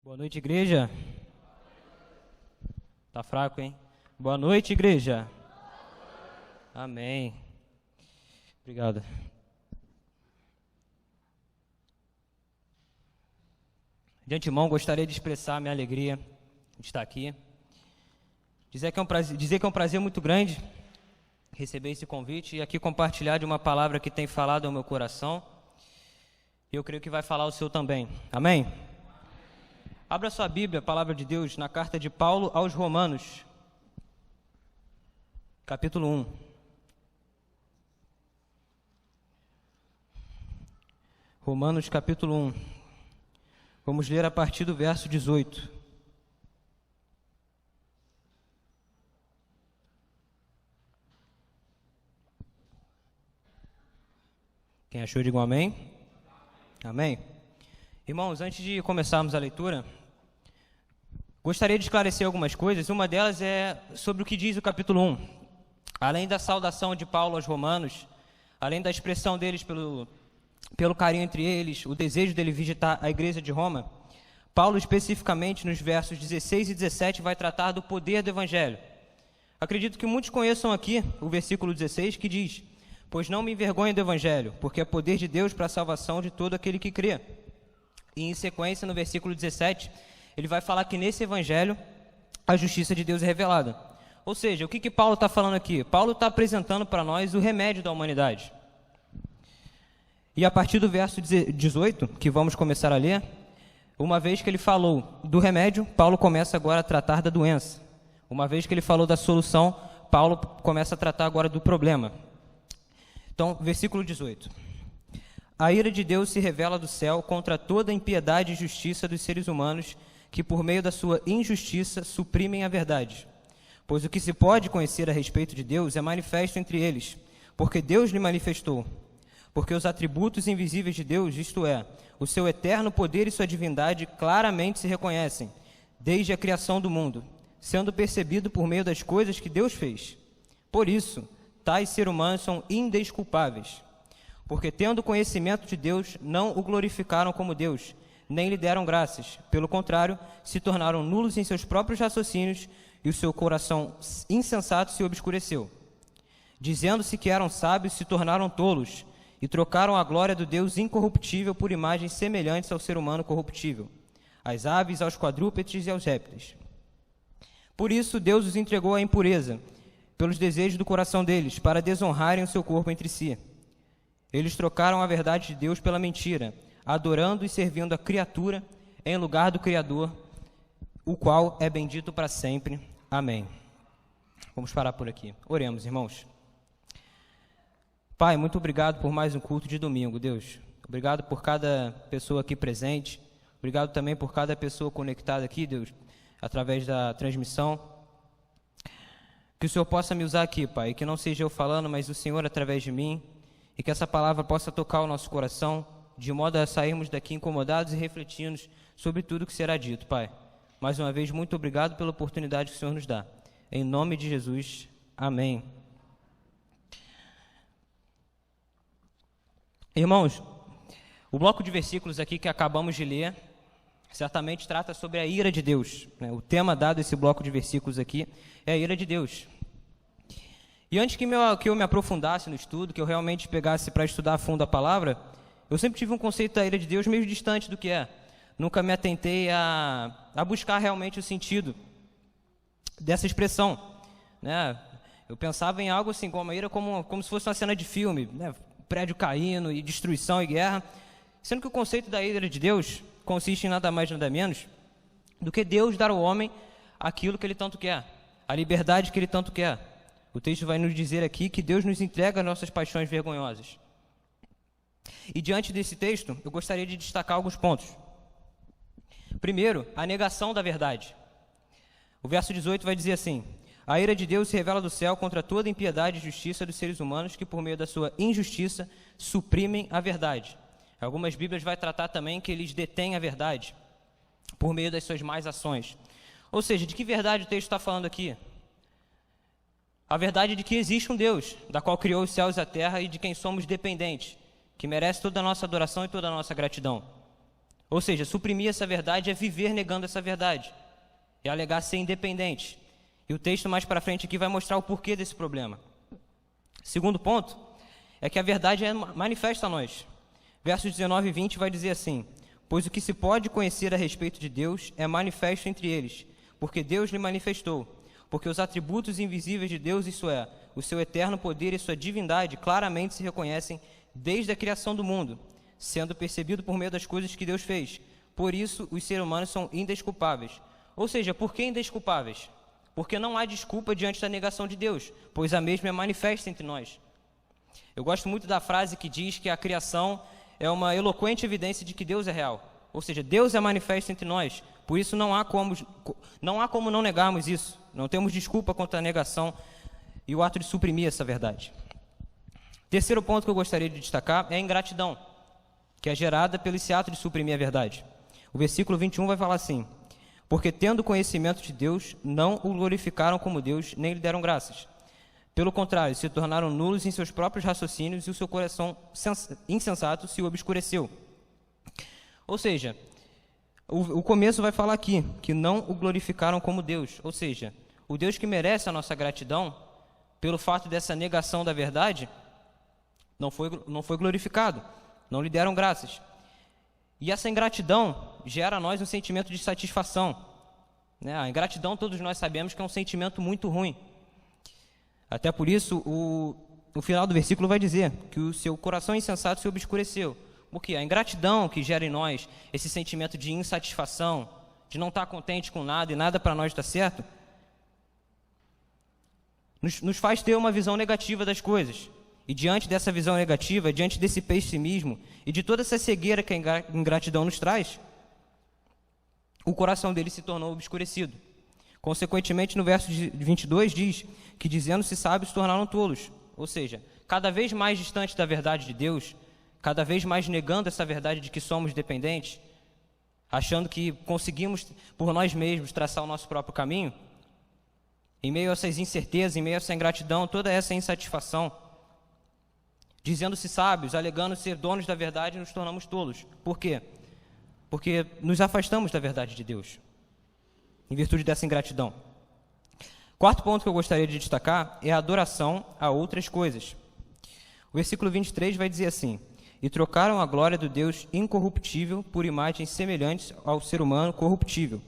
Boa noite, igreja. Tá fraco, hein? Boa noite, igreja. Amém. Obrigado. De antemão, gostaria de expressar a minha alegria de estar aqui. Dizer que é um prazer muito grande receber esse convite e aqui compartilhar de uma palavra que tem falado ao meu coração. E eu creio que vai falar o seu também. Amém? Abra sua Bíblia, a palavra de Deus, na carta de Paulo aos Romanos, capítulo 1. Romanos, capítulo 1. Vamos ler a partir do verso 18. Quem achou, diga um amém. Amém. Irmãos, antes de começarmos a leitura, gostaria de esclarecer algumas coisas. Uma delas é sobre o que diz o capítulo 1. Além da saudação de Paulo aos romanos, além da expressão deles pelo carinho entre eles, o desejo dele visitar a igreja de Roma, Paulo especificamente nos versos 16 e 17 vai tratar do poder do evangelho. Acredito que muitos conheçam aqui o versículo 16 que diz: pois não me envergonho do evangelho, porque é poder de Deus para a salvação de todo aquele que crê. E em sequência, no versículo 17, ele vai falar que nesse evangelho a justiça de Deus é revelada. Ou seja, o que Paulo está falando aqui? Paulo está apresentando para nós o remédio da humanidade. E a partir do verso 18, que vamos começar a ler, uma vez que ele falou do remédio, Paulo começa agora a tratar da doença. Uma vez que ele falou da solução, Paulo começa a tratar agora do problema. Então, versículo 18. A ira de Deus se revela do céu contra toda a impiedade e injustiça dos seres humanos que, por meio da sua injustiça, suprimem a verdade. Pois o que se pode conhecer a respeito de Deus é manifesto entre eles, porque Deus lhe manifestou. Porque os atributos invisíveis de Deus, isto é, o seu eterno poder e sua divindade, claramente se reconhecem, desde a criação do mundo, sendo percebido por meio das coisas que Deus fez. Por isso, tais seres humanos são indesculpáveis. Porque, tendo conhecimento de Deus, não o glorificaram como Deus, nem lhe deram graças. Pelo contrário, se tornaram nulos em seus próprios raciocínios, e o seu coração insensato se obscureceu. Dizendo-se que eram sábios, se tornaram tolos, e trocaram a glória do Deus incorruptível por imagens semelhantes ao ser humano corruptível, às aves, aos quadrúpedes e aos répteis. Por isso, Deus os entregou à impureza, pelos desejos do coração deles, para desonrarem o seu corpo entre si. Eles trocaram a verdade de Deus pela mentira, adorando e servindo a criatura em lugar do Criador, o qual é bendito para sempre. Amém. Vamos parar por aqui. Oremos, irmãos. Pai, muito obrigado por mais um culto de domingo, Deus. Obrigado por cada pessoa aqui presente. Obrigado também por cada pessoa conectada aqui, Deus, através da transmissão. Que o Senhor possa me usar aqui, Pai, que não seja eu falando, mas o Senhor através de mim. E que essa palavra possa tocar o nosso coração, de modo a sairmos daqui incomodados e refletindo sobre tudo que será dito, Pai. Mais uma vez, muito obrigado pela oportunidade que o Senhor nos dá. Em nome de Jesus, amém. Irmãos, o bloco de versículos aqui que acabamos de ler, certamente trata sobre a ira de Deus, né? O tema dado a esse bloco de versículos aqui é a ira de Deus. E antes que eu me aprofundasse no estudo, que eu realmente pegasse para estudar a fundo a palavra, eu sempre tive um conceito da ira de Deus meio distante do que é. Nunca me atentei a buscar realmente o sentido dessa expressão, né? Eu pensava em algo assim, como a ira como se fosse uma cena de filme, né? Prédio caindo e destruição e guerra, sendo que o conceito da ira de Deus consiste em nada mais nada menos do que Deus dar ao homem aquilo que ele tanto quer, a liberdade que ele tanto quer. O texto vai nos dizer aqui que Deus nos entrega as nossas paixões vergonhosas. E diante desse texto, eu gostaria de destacar alguns pontos. Primeiro, a negação da verdade. O verso 18 vai dizer assim: a ira de Deus se revela do céu contra toda impiedade e justiça dos seres humanos que, por meio da sua injustiça, suprimem a verdade. Algumas Bíblias vai tratar também que eles detêm a verdade por meio das suas más ações. Ou seja, de que verdade o texto está falando aqui? A verdade de que existe um Deus, da qual criou os céus e a terra e de quem somos dependentes, que merece toda a nossa adoração e toda a nossa gratidão. Ou seja, suprimir essa verdade é viver negando essa verdade, é alegar ser independente. E o texto mais para frente aqui vai mostrar o porquê desse problema. Segundo ponto é que a verdade é manifesta a nós. Versos 19 e 20 vai dizer assim: pois o que se pode conhecer a respeito de Deus é manifesto entre eles, porque Deus lhe manifestou. Porque os atributos invisíveis de Deus, isso é, o seu eterno poder e sua divindade, claramente se reconhecem desde a criação do mundo, sendo percebido por meio das coisas que Deus fez. Por isso, os seres humanos são indesculpáveis. Ou seja, por que indesculpáveis? Porque não há desculpa diante da negação de Deus, pois a mesma é manifesta entre nós. Eu gosto muito da frase que diz que a criação é uma eloquente evidência de que Deus é real. Ou seja, Deus é manifesto entre nós, por isso não há como não negarmos isso. Não temos desculpa contra a negação e o ato de suprimir essa verdade. Terceiro ponto que eu gostaria de destacar é a ingratidão, que é gerada pelo esse ato de suprimir a verdade. O versículo 21 vai falar assim: porque tendo conhecimento de Deus, não o glorificaram como Deus, nem lhe deram graças. Pelo contrário, se tornaram nulos em seus próprios raciocínios e o seu coração insensato se obscureceu. Ou seja, o começo vai falar aqui, que não o glorificaram como Deus. Ou seja, o Deus que merece a nossa gratidão, pelo fato dessa negação da verdade, não foi glorificado, não lhe deram graças. E essa ingratidão gera a nós um sentimento de satisfação. A ingratidão, todos nós sabemos que é um sentimento muito ruim. Até por isso, o final do versículo vai dizer que o seu coração insensato se obscureceu. Porque a ingratidão que gera em nós esse sentimento de insatisfação, de não estar contente com nada e nada para nós está certo, nos faz ter uma visão negativa das coisas. E diante dessa visão negativa, diante desse pessimismo e de toda essa cegueira que a ingratidão nos traz, o coração dele se tornou obscurecido. Consequentemente, no verso 22 diz que, dizendo-se sábios, se tornaram tolos. Ou seja, cada vez mais distante da verdade de Deus, cada vez mais negando essa verdade de que somos dependentes, achando que conseguimos por nós mesmos traçar o nosso próprio caminho, em meio a essas incertezas, em meio a essa ingratidão, toda essa insatisfação, dizendo-se sábios, alegando ser donos da verdade, nos tornamos tolos. Por quê? Porque nos afastamos da verdade de Deus, em virtude dessa ingratidão. Quarto ponto que eu gostaria de destacar é a adoração a outras coisas. O versículo 23 vai dizer assim: e trocaram a glória do Deus incorruptível por imagens semelhantes ao ser humano corruptível,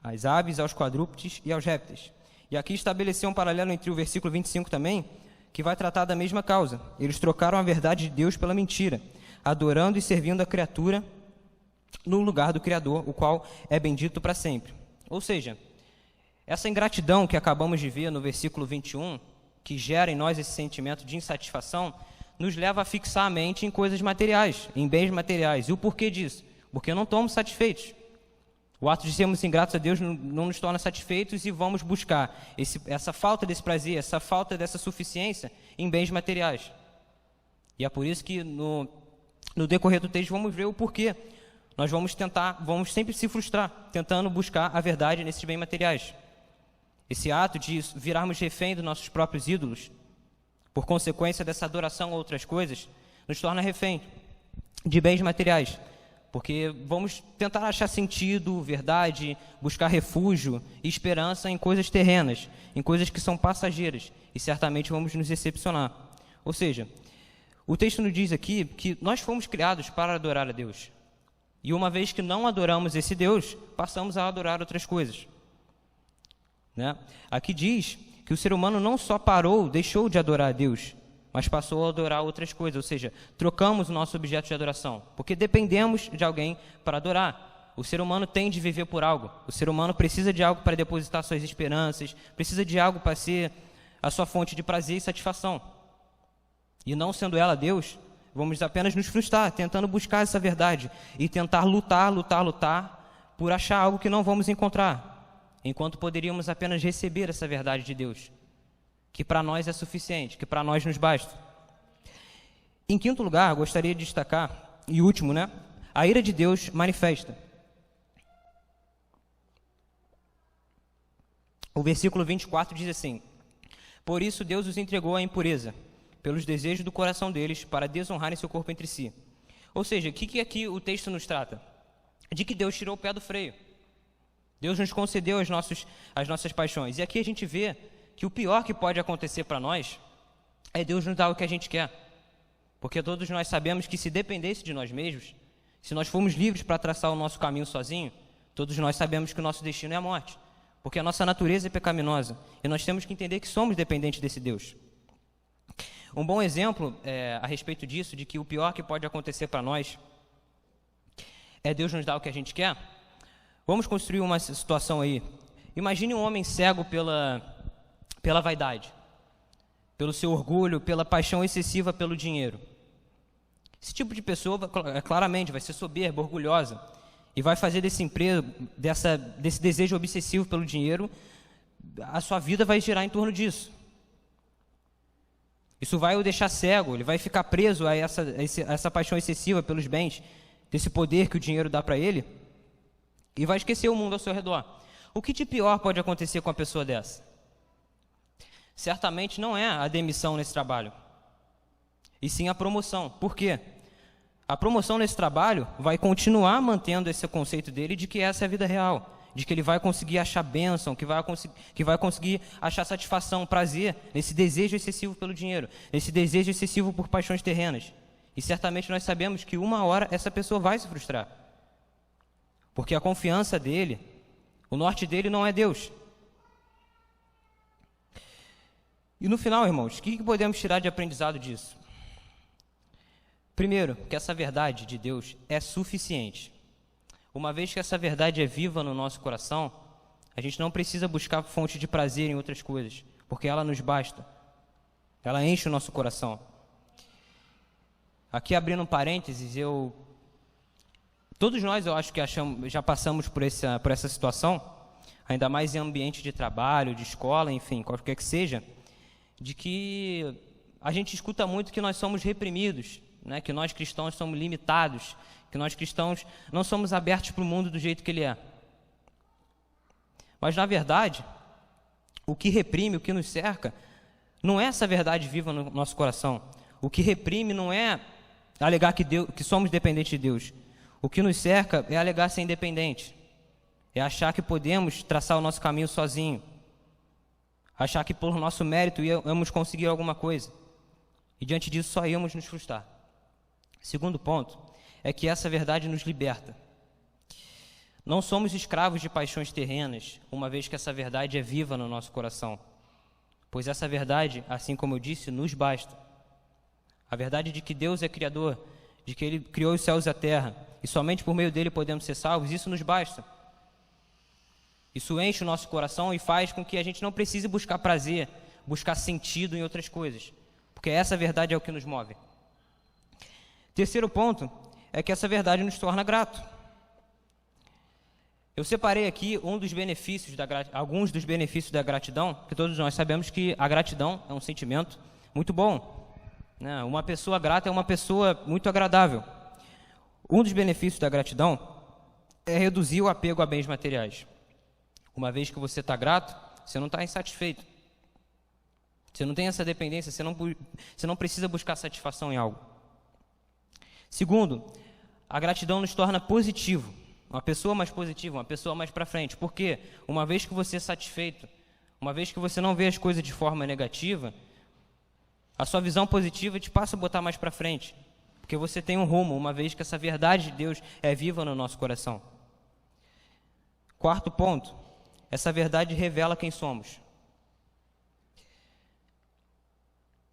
às aves, aos quadrúpedes e aos répteis. E aqui estabeleceu um paralelo entre o versículo 25 também, que vai tratar da mesma causa. Eles trocaram a verdade de Deus pela mentira, adorando e servindo a criatura no lugar do Criador, o qual é bendito para sempre. Ou seja, essa ingratidão que acabamos de ver no versículo 21, que gera em nós esse sentimento de insatisfação, nos leva a fixar a mente em coisas materiais, em bens materiais. E o porquê disso? Porque não estamos satisfeitos. O ato de sermos ingratos a Deus não nos torna satisfeitos e vamos buscar essa falta desse prazer, essa falta dessa suficiência em bens materiais. E é por isso que no decorrer do texto vamos ver o porquê. Nós vamos sempre se frustrar, tentando buscar a verdade nesses bens materiais. Esse ato de virarmos refém dos nossos próprios ídolos, por consequência dessa adoração a outras coisas, nos torna refém de bens materiais, porque vamos tentar achar sentido, verdade, buscar refúgio e esperança em coisas terrenas, em coisas que são passageiras, e certamente vamos nos decepcionar. Ou seja, o texto nos diz aqui que nós fomos criados para adorar a Deus, e uma vez que não adoramos esse Deus, passamos a adorar outras coisas. Aqui diz que o ser humano não só deixou de adorar a Deus, mas passou a adorar outras coisas, ou seja, trocamos o nosso objeto de adoração, porque dependemos de alguém para adorar. O ser humano tem de viver por algo, o ser humano precisa de algo para depositar suas esperanças, precisa de algo para ser a sua fonte de prazer e satisfação. E não sendo ela Deus, vamos apenas nos frustrar, tentando buscar essa verdade e tentar lutar por achar algo que não vamos encontrar, enquanto poderíamos apenas receber essa verdade de Deus, que para nós é suficiente, que para nós nos basta. Em quinto lugar, gostaria de destacar, e último, a ira de Deus manifesta. O versículo 24 diz assim: por isso Deus os entregou à impureza, pelos desejos do coração deles, para desonrarem seu corpo entre si. Ou seja, o que aqui o texto nos trata? de que Deus tirou o pé do freio. Deus nos concedeu as nossas paixões. E aqui a gente vê que o pior que pode acontecer para nós é Deus nos dar o que a gente quer. Porque todos nós sabemos que se dependesse de nós mesmos, se nós formos livres para traçar o nosso caminho sozinho, todos nós sabemos que o nosso destino é a morte. Porque a nossa natureza é pecaminosa. E nós temos que entender que somos dependentes desse Deus. Um bom exemplo a respeito disso, de que o pior que pode acontecer para nós é Deus nos dar o que a gente quer. Vamos construir uma situação aí. Imagine um homem cego pela vaidade, pelo seu orgulho, pela paixão excessiva pelo dinheiro. Esse tipo de pessoa, claramente, vai ser soberba, orgulhosa, e vai fazer desse desejo obsessivo pelo dinheiro, a sua vida vai girar em torno disso. Isso vai o deixar cego, ele vai ficar preso a essa paixão excessiva pelos bens, desse poder que o dinheiro dá para ele, e vai esquecer o mundo ao seu redor. O que de pior pode acontecer com uma pessoa dessa? Certamente não é a demissão nesse trabalho, e sim a promoção. Por quê? A promoção nesse trabalho vai continuar mantendo esse conceito dele de que essa é a vida real, de que ele vai conseguir achar bênção, que vai conseguir achar satisfação, prazer nesse desejo excessivo pelo dinheiro, nesse desejo excessivo por paixões terrenas. E certamente nós sabemos que uma hora essa pessoa vai se frustrar, porque a confiança dele, o norte dele não é Deus. E no final, irmãos, o que podemos tirar de aprendizado disso? Primeiro, que essa verdade de Deus é suficiente. Uma vez que essa verdade é viva no nosso coração, a gente não precisa buscar fonte de prazer em outras coisas, porque ela nos basta. Ela enche o nosso coração. Aqui, abrindo um parênteses, todos nós, eu acho que já passamos por essa situação, ainda mais em ambiente de trabalho, de escola, enfim, qualquer que seja, de que a gente escuta muito que nós somos reprimidos, né, que nós cristãos somos limitados, que nós cristãos não somos abertos para o mundo do jeito que ele é. Mas, na verdade, o que reprime, o que nos cerca, não é essa verdade viva no nosso coração. O que reprime não é alegar que somos dependentes de Deus. O que nos cerca é alegar ser independente. É achar que podemos traçar o nosso caminho sozinho. Achar que por nosso mérito íamos conseguir alguma coisa. E diante disso só íamos nos frustrar. Segundo ponto é que essa verdade nos liberta. Não somos escravos de paixões terrenas, uma vez que essa verdade é viva no nosso coração. Pois essa verdade, assim como eu disse, nos basta. A verdade de que Deus é Criador, de que Ele criou os céus e a terra, e somente por meio dele podemos ser salvos, isso nos basta. Isso enche o nosso coração e faz com que a gente não precise buscar prazer, buscar sentido em outras coisas, porque essa verdade é o que nos move. Terceiro ponto é que essa verdade nos torna grato. Eu separei aqui alguns dos benefícios da gratidão, que todos nós sabemos que a gratidão é um sentimento muito bom, né? Uma pessoa grata é uma pessoa muito agradável. Um dos benefícios da gratidão é reduzir o apego a bens materiais. Uma vez que você está grato, você não está insatisfeito. Você não tem essa dependência, você não precisa buscar satisfação em algo. Segundo, a gratidão nos torna positivo, uma pessoa mais positiva, uma pessoa mais para frente. Por quê? Uma vez que você é satisfeito, uma vez que você não vê as coisas de forma negativa, a sua visão positiva te passa a botar mais para frente, porque você tem um rumo, uma vez que essa verdade de Deus é viva no nosso coração. Quarto ponto, essa verdade revela quem somos.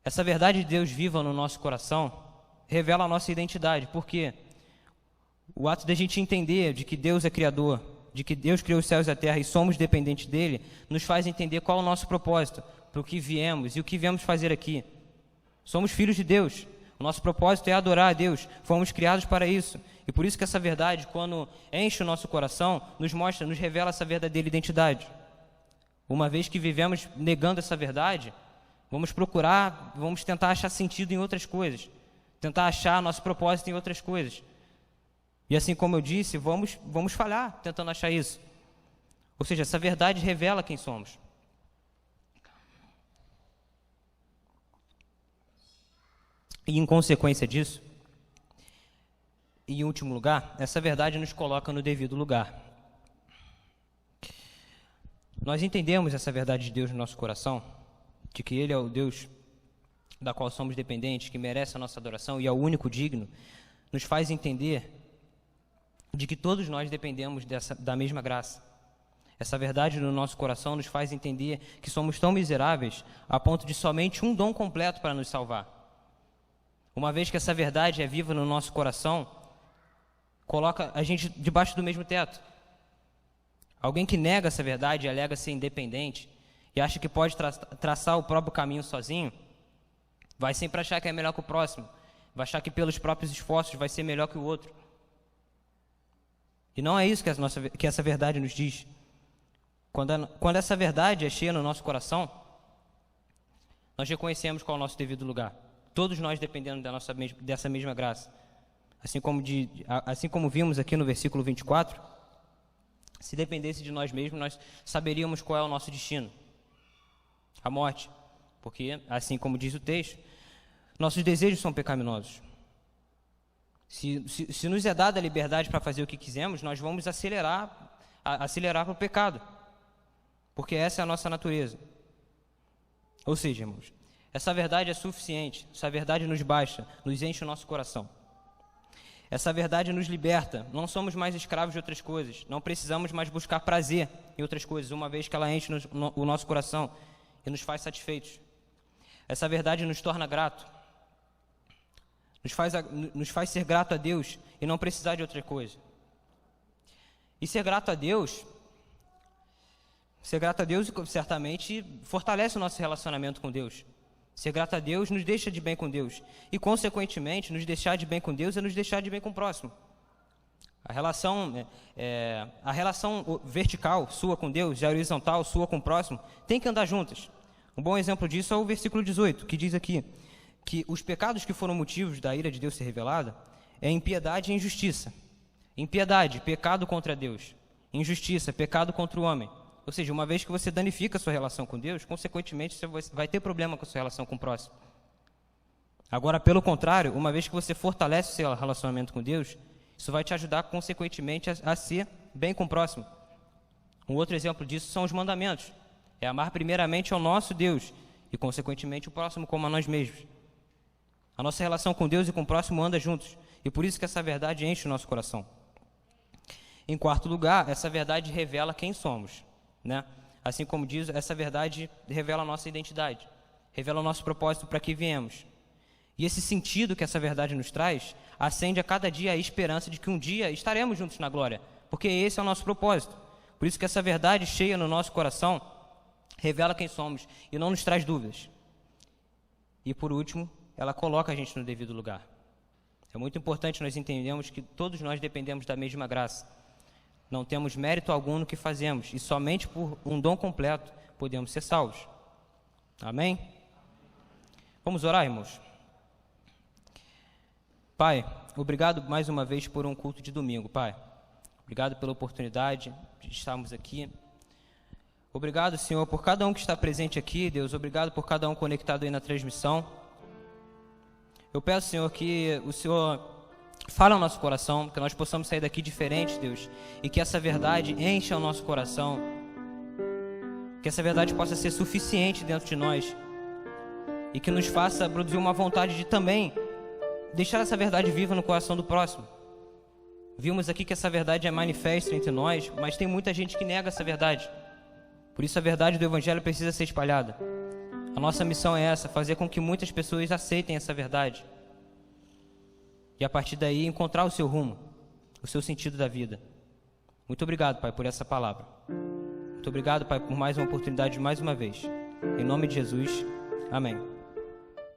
Essa verdade de Deus viva no nosso coração revela a nossa identidade, porque o ato de a gente entender de que Deus é Criador, de que Deus criou os céus e a terra e somos dependentes dele, nos faz entender qual é o nosso propósito, para o que viemos e o que viemos fazer aqui. Somos filhos de Deus, o nosso propósito é adorar a Deus, fomos criados para isso, e por isso que essa verdade, quando enche o nosso coração, nos revela essa verdadeira identidade. Uma vez que vivemos negando essa verdade, vamos tentar achar sentido em outras coisas, tentar achar nosso propósito em outras coisas. E assim como eu disse, vamos falhar tentando achar isso. Ou seja, essa verdade revela quem somos. E em consequência disso, E, em último lugar, essa verdade nos coloca no devido lugar. Nós entendemos essa verdade de Deus no nosso coração, de que Ele é o Deus da qual somos dependentes, que merece a nossa adoração e é o único digno, nos faz entender de que todos nós dependemos da mesma graça. Essa verdade no nosso coração nos faz entender que somos tão miseráveis a ponto de somente um dom completo para nos salvar. Uma vez que essa verdade é viva no nosso coração, coloca a gente debaixo do mesmo teto. Alguém que nega essa verdade e alega ser independente e acha que pode traçar o próprio caminho sozinho, vai sempre achar que é melhor que o próximo, vai achar que pelos próprios esforços vai ser melhor que o outro. E não é isso que essa verdade nos diz. Quando essa verdade é cheia no nosso coração, nós reconhecemos qual é o nosso devido lugar. Todos nós dependendo dessa mesma graça. Assim como vimos aqui no versículo 24, se dependesse de nós mesmos, nós saberíamos qual é o nosso destino. A morte. Porque, assim como diz o texto, nossos desejos são pecaminosos. Se nos é dada a liberdade para fazer o que quisermos, nós vamos acelerar para o pecado. Porque essa é a nossa natureza. Ou seja, irmãos, essa verdade é suficiente, essa verdade nos basta, nos enche o nosso coração. Essa verdade nos liberta, não somos mais escravos de outras coisas, não precisamos mais buscar prazer em outras coisas, uma vez que ela enche o nosso coração e nos faz satisfeitos. Essa verdade nos torna grato, nos faz ser grato a Deus e não precisar de outra coisa. E ser grato a Deus certamente fortalece o nosso relacionamento com Deus. Ser grato a Deus nos deixa de bem com Deus. E, consequentemente, nos deixar de bem com Deus é nos deixar de bem com o próximo. A relação vertical sua com Deus e a horizontal sua com o próximo tem que andar juntas. Um bom exemplo disso é o versículo 18, que diz aqui que os pecados que foram motivos da ira de Deus ser revelada é impiedade e injustiça. Impiedade, pecado contra Deus. Injustiça, pecado contra o homem. Ou seja, uma vez que você danifica a sua relação com Deus, consequentemente você vai ter problema com a sua relação com o próximo. Agora, pelo contrário, uma vez que você fortalece o seu relacionamento com Deus, isso vai te ajudar, consequentemente, a ser bem com o próximo. Um outro exemplo disso são os mandamentos. É amar primeiramente ao nosso Deus e, consequentemente, o próximo como a nós mesmos. A nossa relação com Deus e com o próximo anda juntos. E por isso que essa verdade enche o nosso coração. Em quarto lugar, essa verdade revela quem somos. Assim como diz, essa verdade revela a nossa identidade, revela o nosso propósito para que viemos. E esse sentido que essa verdade nos traz, acende a cada dia a esperança de que um dia estaremos juntos na glória, porque esse é o nosso propósito. Por isso que essa verdade cheia no nosso coração revela quem somos e não nos traz dúvidas. E por último, ela coloca a gente no devido lugar. É muito importante nós entendermos que todos nós dependemos da mesma graça. Não temos mérito algum no que fazemos, e somente por um dom completo podemos ser salvos. Amém? Vamos orar, irmãos? Pai, obrigado mais uma vez por um culto de domingo, Pai. Obrigado pela oportunidade de estarmos aqui. Obrigado, Senhor, por cada um que está presente aqui, Deus. Obrigado por cada um conectado aí na transmissão. Eu peço, Senhor, que o Senhor fale ao nosso coração, que nós possamos sair daqui diferentes, Deus, e que essa verdade encha o nosso coração, que essa verdade possa ser suficiente dentro de nós e que nos faça produzir uma vontade de também deixar essa verdade viva no coração do próximo. Vimos aqui que essa verdade é manifesta entre nós, mas tem muita gente que nega essa verdade. Por isso a verdade do Evangelho precisa ser espalhada. A nossa missão é essa, fazer com que muitas pessoas aceitem essa verdade. E a partir daí encontrar o seu rumo, o seu sentido da vida. Muito obrigado, Pai, por essa palavra. Muito obrigado, Pai, por mais uma oportunidade, mais uma vez. Em nome de Jesus, amém.